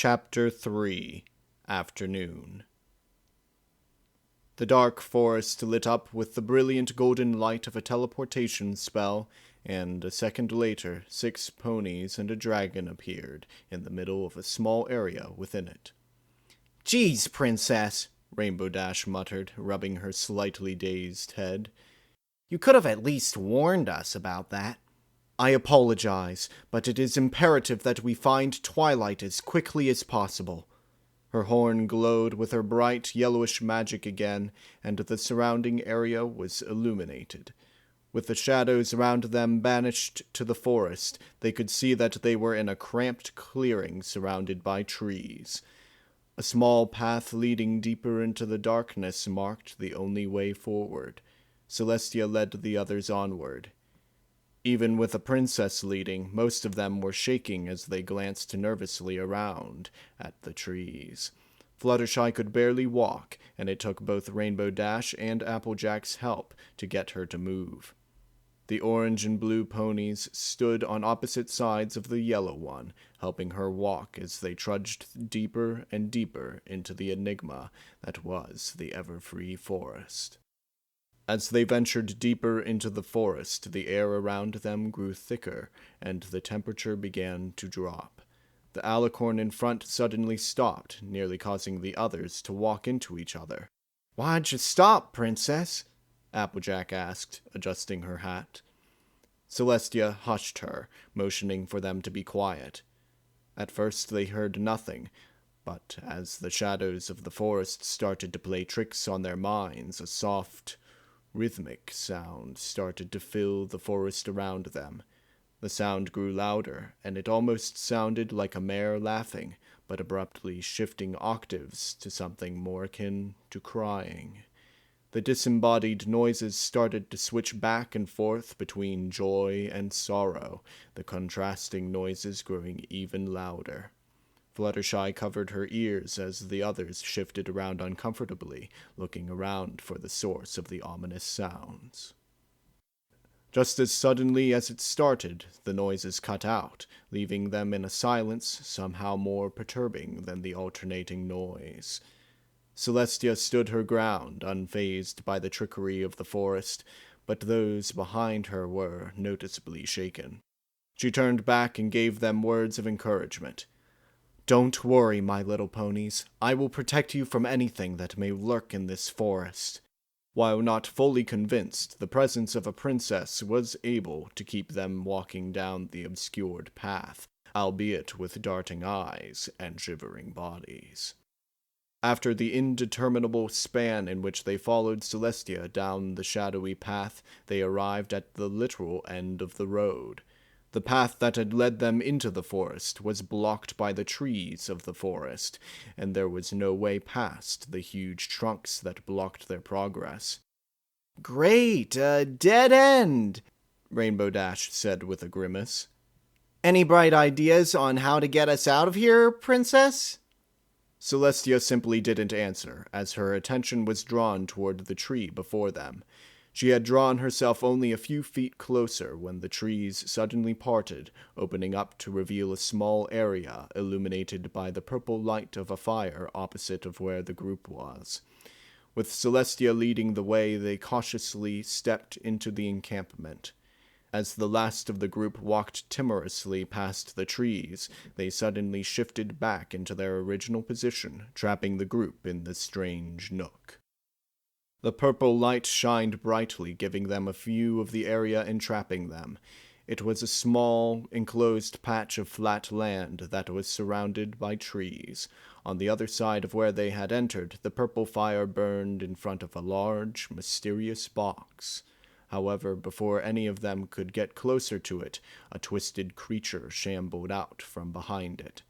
Chapter 3 Afternoon. The dark forest lit up with the brilliant golden light of a teleportation spell, and a second later 6 ponies and a dragon appeared in the middle of a small area within it. "Geez, Princess," Rainbow Dash muttered, rubbing her slightly dazed head. "You could have at least warned us about that." "I apologize, but it is imperative that we find Twilight as quickly as possible." Her horn glowed with her bright yellowish magic again, and the surrounding area was illuminated. With the shadows around them banished to the forest, they could see that they were in a cramped clearing surrounded by trees. A small path leading deeper into the darkness marked the only way forward. Celestia led the others onward. Even with the princess leading, most of them were shaking as they glanced nervously around at the trees. Fluttershy could barely walk, and it took both Rainbow Dash and Applejack's help to get her to move. The orange and blue ponies stood on opposite sides of the yellow one, helping her walk as they trudged deeper and deeper into the enigma that was the Everfree Forest. As they ventured deeper into the forest, the air around them grew thicker, and the temperature began to drop. The alicorn in front suddenly stopped, nearly causing the others to walk into each other. "Why'd you stop, Princess?" Applejack asked, adjusting her hat. Celestia hushed her, motioning for them to be quiet. At first they heard nothing, but as the shadows of the forest started to play tricks on their minds, a soft, rhythmic sound started to fill the forest around them. The sound grew louder, and it almost sounded like a mare laughing, but abruptly shifting octaves to something more akin to crying. The disembodied noises started to switch back and forth between joy and sorrow, the contrasting noises growing even louder. Fluttershy covered her ears as the others shifted around uncomfortably, looking around for the source of the ominous sounds. Just as suddenly as it started, the noises cut out, leaving them in a silence somehow more perturbing than the alternating noise. Celestia stood her ground, unfazed by the trickery of the forest, but those behind her were noticeably shaken. She turned back and gave them words of encouragement. "Don't worry, my little ponies. I will protect you from anything that may lurk in this forest." While not fully convinced, the presence of a princess was able to keep them walking down the obscured path, albeit with darting eyes and shivering bodies. After the indeterminable span in which they followed Celestia down the shadowy path, they arrived at the literal end of the road. The path that had led them into the forest was blocked by the trees of the forest, and there was no way past the huge trunks that blocked their progress. "Great, a dead end," Rainbow Dash said with a grimace. "Any bright ideas on how to get us out of here, Princess?" Celestia simply didn't answer, as her attention was drawn toward the tree before them. She had drawn herself only a few feet closer when the trees suddenly parted, opening up to reveal a small area illuminated by the purple light of a fire opposite of where the group was. With Celestia leading the way, they cautiously stepped into the encampment. As the last of the group walked timorously past the trees, they suddenly shifted back into their original position, trapping the group in the strange nook. The purple light shined brightly, giving them a view of the area entrapping them. It was a small, enclosed patch of flat land that was surrounded by trees. On the other side of where they had entered, the purple fire burned in front of a large, mysterious box. However, before any of them could get closer to it, a twisted creature shambled out from behind it.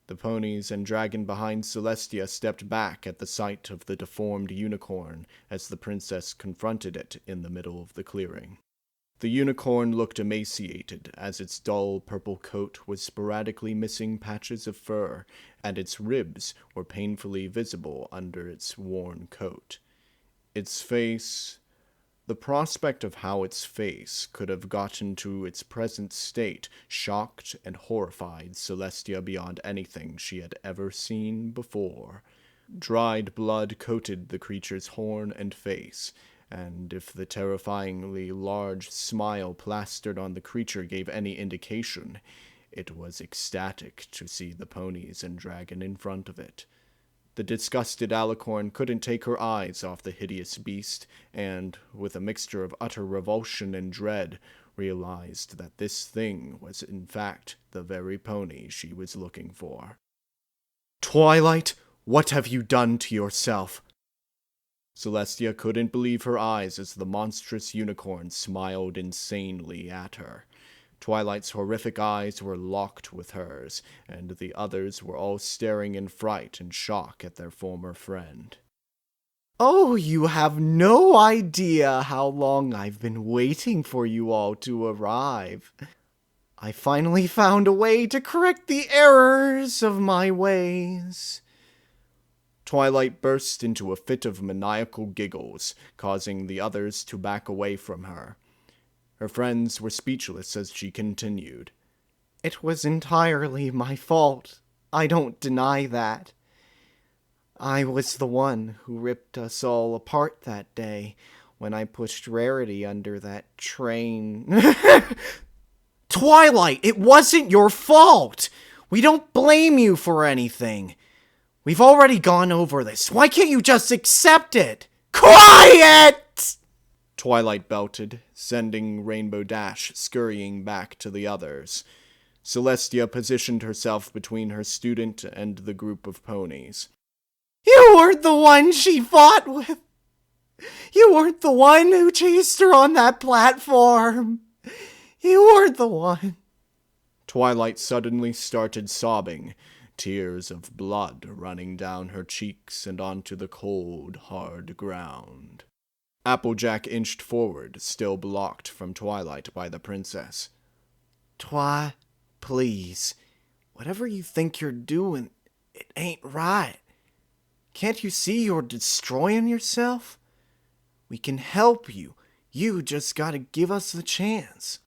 The ponies and dragon behind Celestia stepped back at the sight of the deformed unicorn as the princess confronted it in the middle of the clearing. The unicorn looked emaciated, as its dull purple coat was sporadically missing patches of fur, and its ribs were painfully visible under its worn coat. Its face The prospect of how its face could have gotten to its present state shocked and horrified Celestia beyond anything she had ever seen before. Dried blood coated the creature's horn and face, and if the terrifyingly large smile plastered on the creature gave any indication, it was ecstatic to see the ponies and dragon in front of it. The disgusted alicorn couldn't take her eyes off the hideous beast, and, with a mixture of utter revulsion and dread, realized that this thing was in fact the very pony she was looking for. "Twilight, what have you done to yourself?" Celestia couldn't believe her eyes as the monstrous unicorn smiled insanely at her. Twilight's horrific eyes were locked with hers, and the others were all staring in fright and shock at their former friend. "Oh, you have no idea how long I've been waiting for you all to arrive. I finally found a way to correct the errors of my ways." Twilight burst into a fit of maniacal giggles, causing the others to back away from her. Her friends were speechless as she continued. "It was entirely my fault. I don't deny that. I was the one who ripped us all apart that day when I pushed Rarity under that train." "Twilight, it wasn't your fault! We don't blame you for anything. We've already gone over this. Why can't you just accept it?" "Quiet!" Twilight belted, sending Rainbow Dash scurrying back to the others. Celestia positioned herself between her student and the group of ponies. "You weren't the one she fought with. You weren't the one who chased her on that platform. You weren't the one." Twilight suddenly started sobbing, tears of blood running down her cheeks and onto the cold, hard ground. Applejack inched forward, still blocked from Twilight by the princess. Please. Whatever you think you're doing, it ain't right. Can't you see you're destroying yourself? We can help you. You just gotta give us the chance."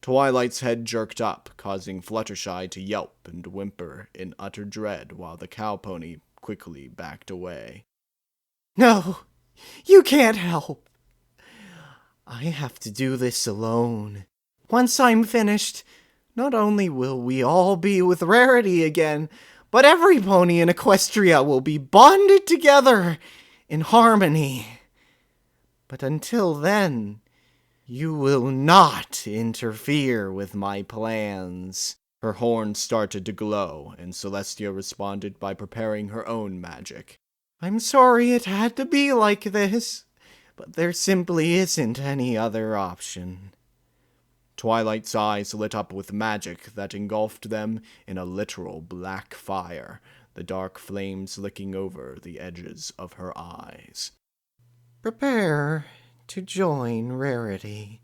Twilight's head jerked up, causing Fluttershy to yelp and whimper in utter dread while the cow pony quickly backed away. "No, you can't help. I have to do this alone. Once I'm finished, not only will we all be with Rarity again, but every pony in Equestria will be bonded together in harmony. But until then, you will not interfere with my plans." Her horn started to glow, and Celestia responded by preparing her own magic. "I'm sorry it had to be like this, but there simply isn't any other option." Twilight's eyes lit up with magic that engulfed them in a literal black fire, the dark flames licking over the edges of her eyes. "Prepare to join Rarity."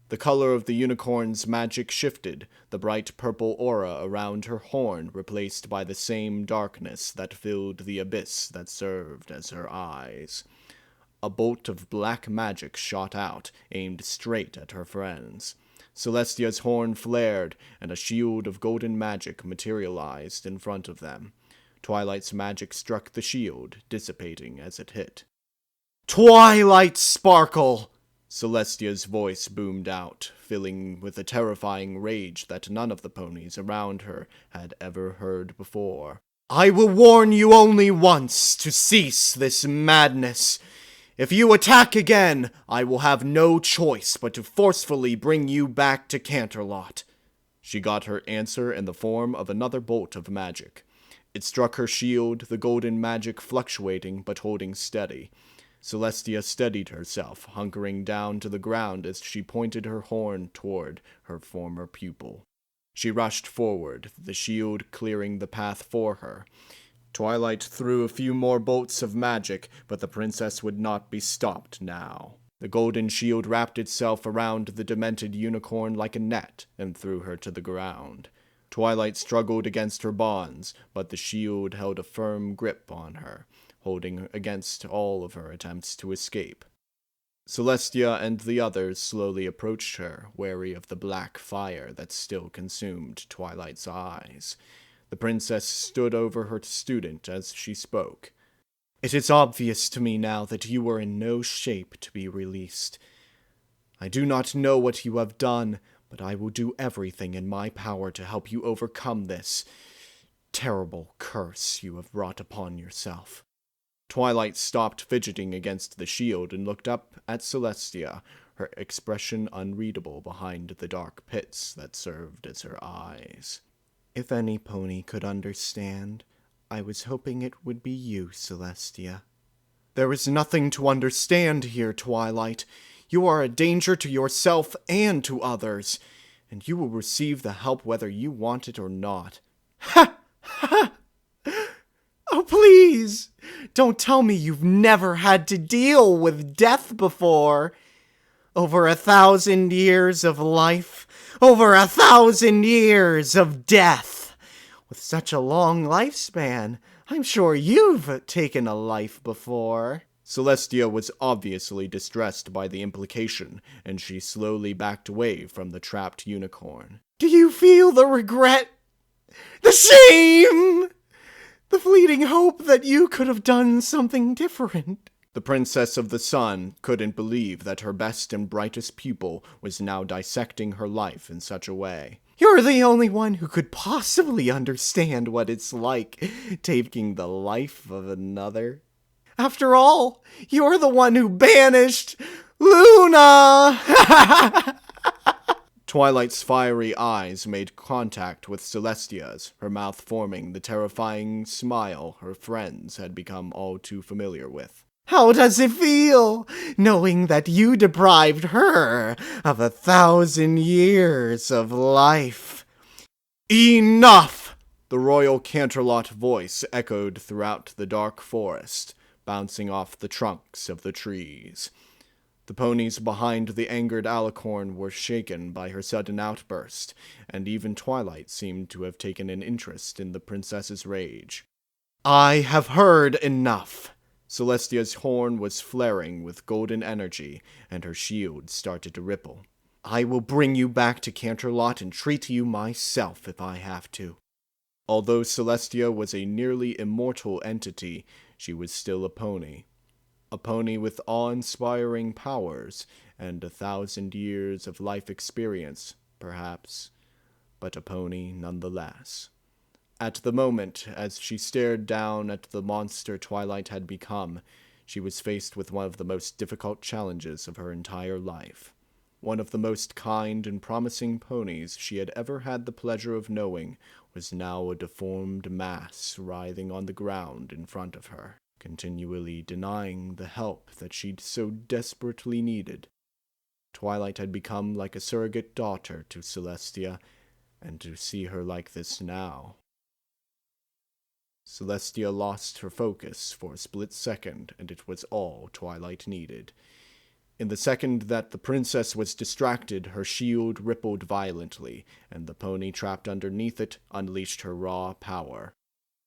The color of the unicorn's magic shifted, the bright purple aura around her horn replaced by the same darkness that filled the abyss that served as her eyes. A bolt of black magic shot out, aimed straight at her friends. Celestia's horn flared, and a shield of golden magic materialized in front of them. Twilight's magic struck the shield, dissipating as it hit. "Twilight Sparkle!" Celestia's voice boomed out, filling with a terrifying rage that none of the ponies around her had ever heard before. "I will warn you only once to cease this madness. If you attack again, I will have no choice but to forcefully bring you back to Canterlot." She got her answer in the form of another bolt of magic. It struck her shield, the golden magic fluctuating but holding steady. Celestia steadied herself, hunkering down to the ground as she pointed her horn toward her former pupil. She rushed forward, the shield clearing the path for her. Twilight threw a few more bolts of magic, but the princess would not be stopped now. The golden shield wrapped itself around the demented unicorn like a net and threw her to the ground. Twilight struggled against her bonds, but the shield held a firm grip on her, holding against all of her attempts to escape. Celestia and the others slowly approached her, wary of the black fire that still consumed Twilight's eyes. The princess stood over her student as she spoke. "It is obvious to me now that you are in no shape to be released. I do not know what you have done, but I will do everything in my power to help you overcome this terrible curse you have brought upon yourself." Twilight stopped fidgeting against the shield and looked up at Celestia, her expression unreadable behind the dark pits that served as her eyes. "If any pony could understand, I was hoping it would be you, Celestia." "There is nothing to understand here, Twilight. You are a danger to yourself and to others, and you will receive the help whether you want it or not." "Ha! Ha! Oh, please! Don't tell me you've never had to deal with death before. Over 1,000 years of life. Over 1,000 years of death. With such a long lifespan, I'm sure you've taken a life before." Celestia was obviously distressed by the implication, and she slowly backed away from the trapped unicorn. "Do you feel the regret? The shame? The fleeting hope that you could have done something different?" The Princess of the Sun couldn't believe that her best and brightest pupil was now dissecting her life in such a way. "You're the only one who could possibly understand what it's like taking the life of another. After all, you're the one who banished Luna!" Twilight's fiery eyes made contact with Celestia's, her mouth forming the terrifying smile her friends had become all too familiar with. "How does it feel, knowing that you deprived her of 1,000 years of life?" "Enough!" The royal Canterlot voice echoed throughout the dark forest, bouncing off the trunks of the trees. The ponies behind the angered alicorn were shaken by her sudden outburst, and even Twilight seemed to have taken an interest in the princess's rage. "I have heard enough." Celestia's horn was flaring with golden energy, and her shield started to ripple. "I will bring you back to Canterlot and treat you myself if I have to." Although Celestia was a nearly immortal entity, she was still a pony. A pony with awe-inspiring powers and 1,000 years of life experience, perhaps, but a pony nonetheless. At the moment, as she stared down at the monster Twilight had become, she was faced with one of the most difficult challenges of her entire life. One of the most kind and promising ponies she had ever had the pleasure of knowing was now a deformed mass writhing on the ground in front of her, continually denying the help that she'd so desperately needed. Twilight had become like a surrogate daughter to Celestia, and to see her like this now. Celestia lost her focus for a split second, and it was all Twilight needed. In the second that the princess was distracted, her shield rippled violently, and the pony trapped underneath it unleashed her raw power.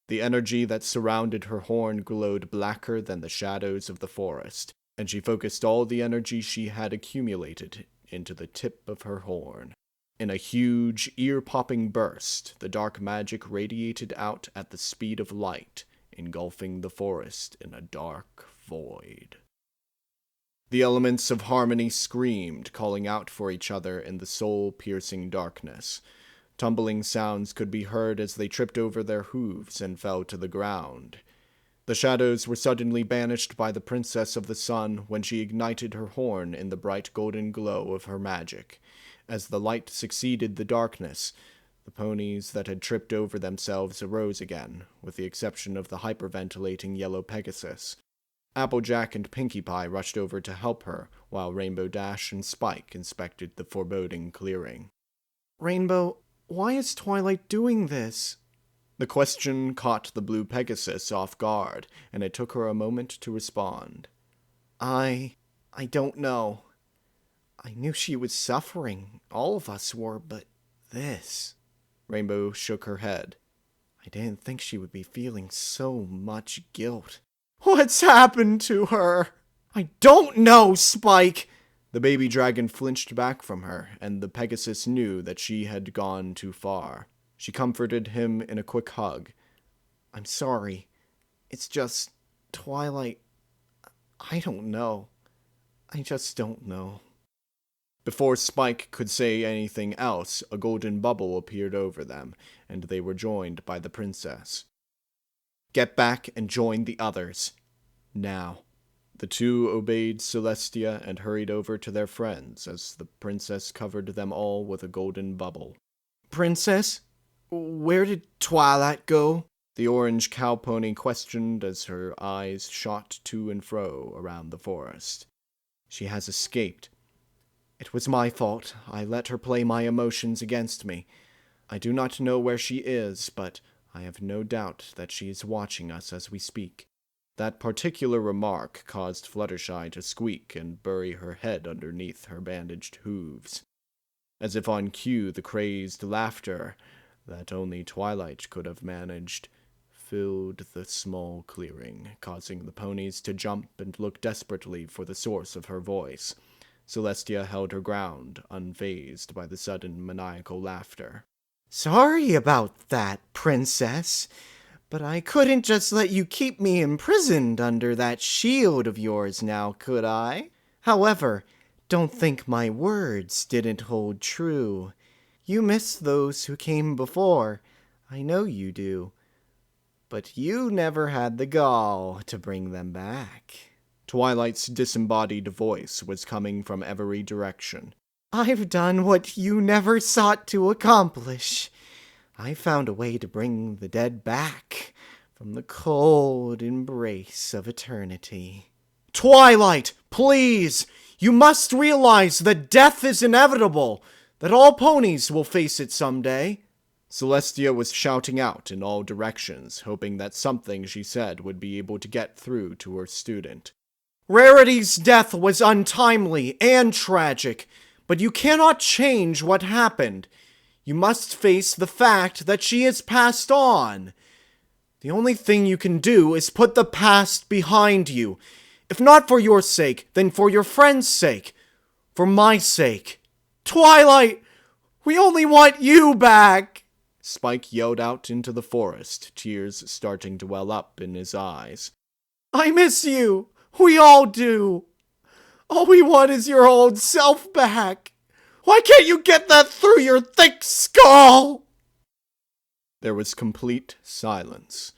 The energy that surrounded her horn glowed blacker than the shadows of the forest, and she focused all the energy she had accumulated into the tip of her horn. In a huge, ear-popping burst, the dark magic radiated out at the speed of light, engulfing the forest in a dark void. The elements of harmony screamed, calling out for each other in the soul-piercing darkness. Tumbling sounds could be heard as they tripped over their hooves and fell to the ground. The shadows were suddenly banished by the Princess of the Sun when she ignited her horn in the bright golden glow of her magic. As the light succeeded the darkness, the ponies that had tripped over themselves arose again, with the exception of the hyperventilating yellow Pegasus. Applejack and Pinkie Pie rushed over to help her, while Rainbow Dash and Spike inspected the foreboding clearing. "Rainbow, why is Twilight doing this?" The question caught the blue Pegasus off guard, and it took her a moment to respond. I don't know. I knew she was suffering. All of us were, but this..." Rainbow shook her head. "I didn't think she would be feeling so much guilt." "What's happened to her?" I don't know, Spike! The baby dragon flinched back from her, and the Pegasus knew that she had gone too far. She comforted him in a quick hug. I'm sorry. It's just, Twilight, I don't know. I just don't know. Before Spike could say anything else, a golden bubble appeared over them, and they were joined by the princess. Get back and join the others. Now. The two obeyed Celestia and hurried over to their friends as the princess covered them all with a golden bubble. Princess? Where did Twilight go? The orange cow pony questioned as her eyes shot to and fro around the forest. She has escaped. It was my fault. I let her play my emotions against me. I do not know where she is, but I have no doubt that she is watching us as we speak. That particular remark caused Fluttershy to squeak and bury her head underneath her bandaged hooves. As if on cue, the crazed laughter that only Twilight could have managed filled the small clearing, causing the ponies to jump and look desperately for the source of her voice. Celestia held her ground, unfazed by the sudden maniacal laughter. Sorry about that, Princess, but I couldn't just let you keep me imprisoned under that shield of yours now, could I? However, don't think my words didn't hold true. You miss those who came before. I know you do. But you never had the gall to bring them back. Twilight's disembodied voice was coming from every direction. I've done what you never sought to accomplish. I found a way to bring the dead back from the cold embrace of eternity. Twilight, please! You must realize that death is inevitable, that all ponies will face it someday. Celestia was shouting out in all directions, hoping that something she said would be able to get through to her student. Rarity's death was untimely and tragic, but you cannot change what happened. You must face the fact that she has passed on. The only thing you can do is put the past behind you. If not for your sake, then for your friend's sake. For my sake. Twilight! We only want you back! Spike yelled out into the forest, tears starting to well up in his eyes. I miss you! We all do! All we want is your old self back! Why can't you get that through your thick skull? There was complete silence.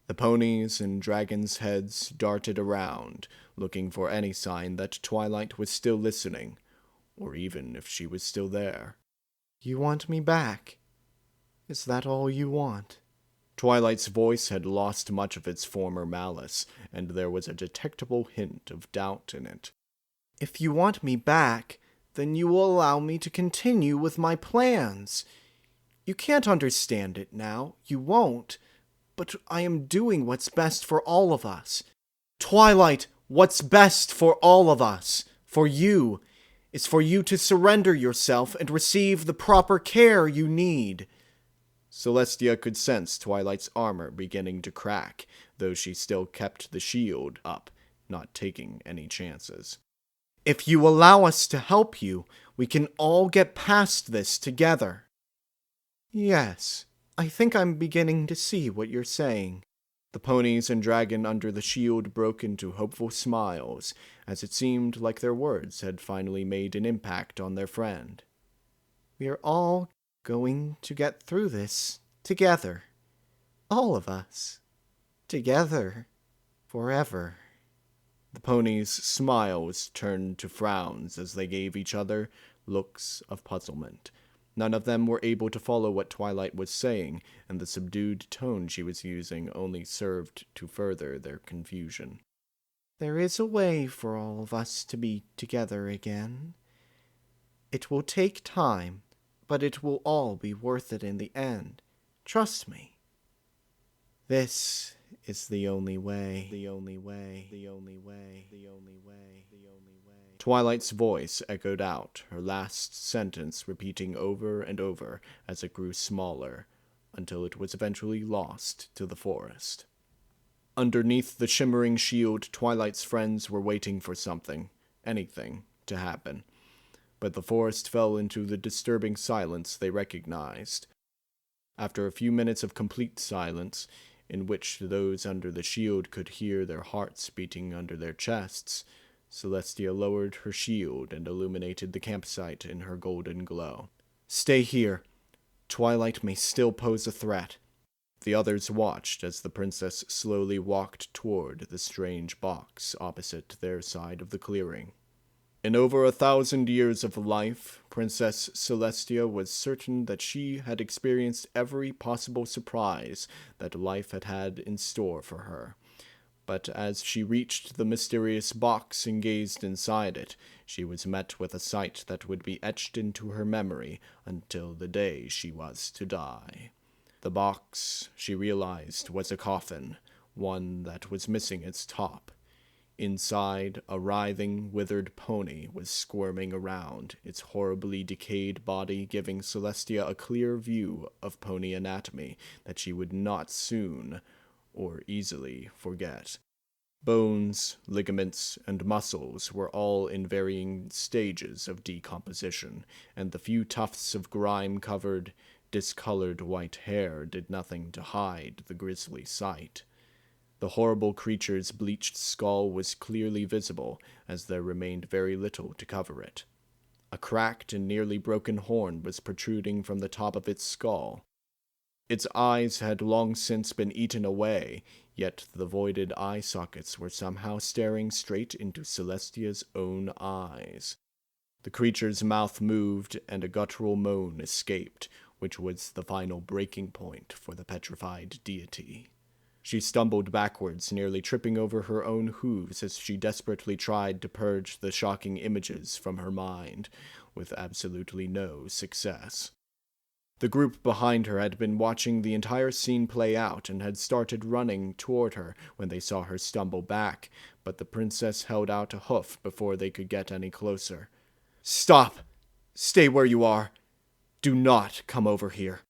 The ponies and dragons' heads darted around, looking for any sign that Twilight was still listening, or even if she was still there. You want me back? Is that all you want? Twilight's voice had lost much of its former malice, and there was a detectable hint of doubt in it. If you want me back, then you will allow me to continue with my plans. You can't understand it now, you won't, but I am doing what's best for all of us. Twilight, what's best for all of us, for you, is for you to surrender yourself and receive the proper care you need. Celestia could sense Twilight's armor beginning to crack, though she still kept the shield up, not taking any chances. If you allow us to help you, we can all get past this together. Yes, I think I'm beginning to see what you're saying. The ponies and dragon under the shield broke into hopeful smiles, as it seemed like their words had finally made an impact on their friend. We are all going to get through this together. All of us. Together. Forever. The ponies' smiles turned to frowns as they gave each other looks of puzzlement. None of them were able to follow what Twilight was saying, and the subdued tone she was using only served to further their confusion. There is a way for all of us to be together again. It will take time, but it will all be worth it in the end. Trust me. This is the only way. The only way. The only way. The only way. The only way. Twilight's voice echoed out, her last sentence repeating over and over as it grew smaller, until it was eventually lost to the forest. Underneath the shimmering shield, Twilight's friends were waiting for something, anything, to happen. But the forest fell into the disturbing silence they recognized. After a few minutes of complete silence, in which those under the shield could hear their hearts beating under their chests, Celestia lowered her shield and illuminated the campsite in her golden glow. "Stay here. Twilight may still pose a threat." The others watched as the princess slowly walked toward the strange box opposite their side of the clearing. In over 1,000 years of life, Princess Celestia was certain that she had experienced every possible surprise that life had had in store for her. But as she reached the mysterious box and gazed inside it, she was met with a sight that would be etched into her memory until the day she was to die. The box, she realized, was a coffin, one that was missing its top. Inside, a writhing, withered pony was squirming around, its horribly decayed body giving Celestia a clear view of pony anatomy that she would not soon or easily forget. Bones, ligaments, and muscles were all in varying stages of decomposition, and the few tufts of grime-covered, discolored white hair did nothing to hide the grisly sight. The horrible creature's bleached skull was clearly visible, as there remained very little to cover it. A cracked and nearly broken horn was protruding from the top of its skull. Its eyes had long since been eaten away, yet the voided eye sockets were somehow staring straight into Celestia's own eyes. The creature's mouth moved, and a guttural moan escaped, which was the final breaking point for the petrified deity. She stumbled backwards, nearly tripping over her own hooves as she desperately tried to purge the shocking images from her mind, with absolutely no success. The group behind her had been watching the entire scene play out and had started running toward her when they saw her stumble back, but the princess held out a hoof before they could get any closer. "Stop! Stay where you are! Do not come over here!"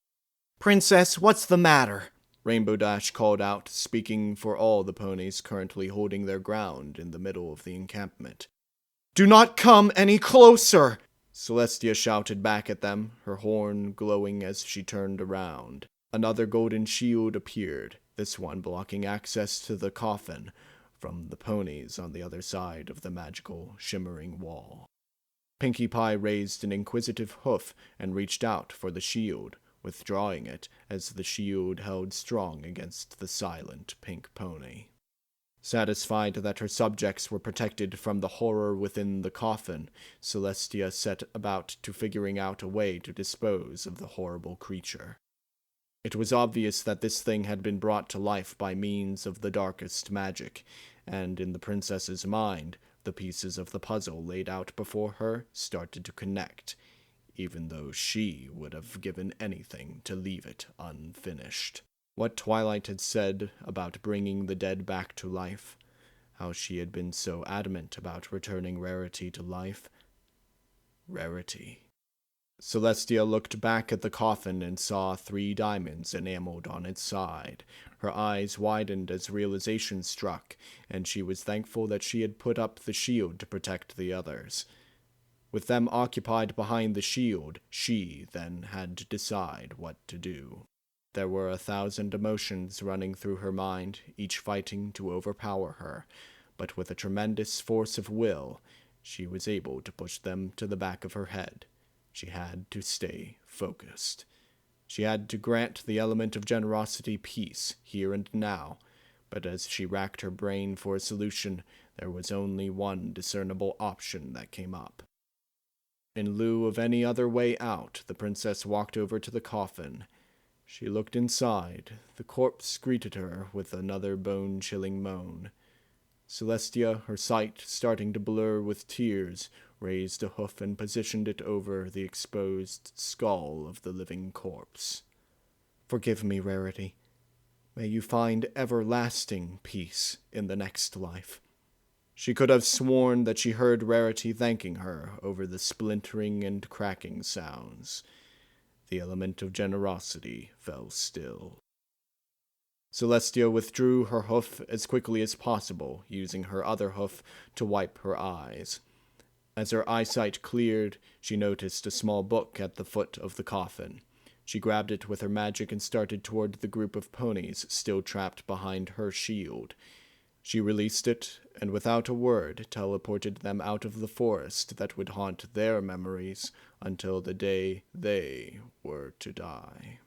"Princess, what's the matter?" Rainbow Dash called out, speaking for all the ponies currently holding their ground in the middle of the encampment. "Do not come any closer!" Celestia shouted back at them, her horn glowing as she turned around. Another golden shield appeared, this one blocking access to the coffin from the ponies on the other side of the magical, shimmering wall. Pinkie Pie raised an inquisitive hoof and reached out for the shield, withdrawing it as the shield held strong against the silent pink pony. Satisfied that her subjects were protected from the horror within the coffin, Celestia set about to figuring out a way to dispose of the horrible creature. It was obvious that this thing had been brought to life by means of the darkest magic, and in the princess's mind, the pieces of the puzzle laid out before her started to connect, even though she would have given anything to leave it unfinished. What Twilight had said about bringing the dead back to life, how she had been so adamant about returning Rarity to life. Rarity. Celestia looked back at the coffin and saw 3 diamonds enameled on its side. Her eyes widened as realization struck, and she was thankful that she had put up the shield to protect the others. With them occupied behind the shield, she then had to decide what to do. There were 1,000 emotions running through her mind, each fighting to overpower her, but with a tremendous force of will, she was able to push them to the back of her head. She had to stay focused. She had to grant the element of generosity peace, here and now, but as she racked her brain for a solution, there was only one discernible option that came up. In lieu of any other way out, the princess walked over to the coffin. She looked inside. The corpse greeted her with another bone-chilling moan. Celestia, her sight starting to blur with tears, raised a hoof and positioned it over the exposed skull of the living corpse. "Forgive me, Rarity. May you find everlasting peace in the next life." She could have sworn that she heard Rarity thanking her over the splintering and cracking sounds. The element of generosity fell still. Celestia withdrew her hoof as quickly as possible, using her other hoof to wipe her eyes. As her eyesight cleared, she noticed a small book at the foot of the coffin. She grabbed it with her magic and started toward the group of ponies still trapped behind her shield. She released it, and without a word teleported them out of the forest that would haunt their memories until the day they were to die.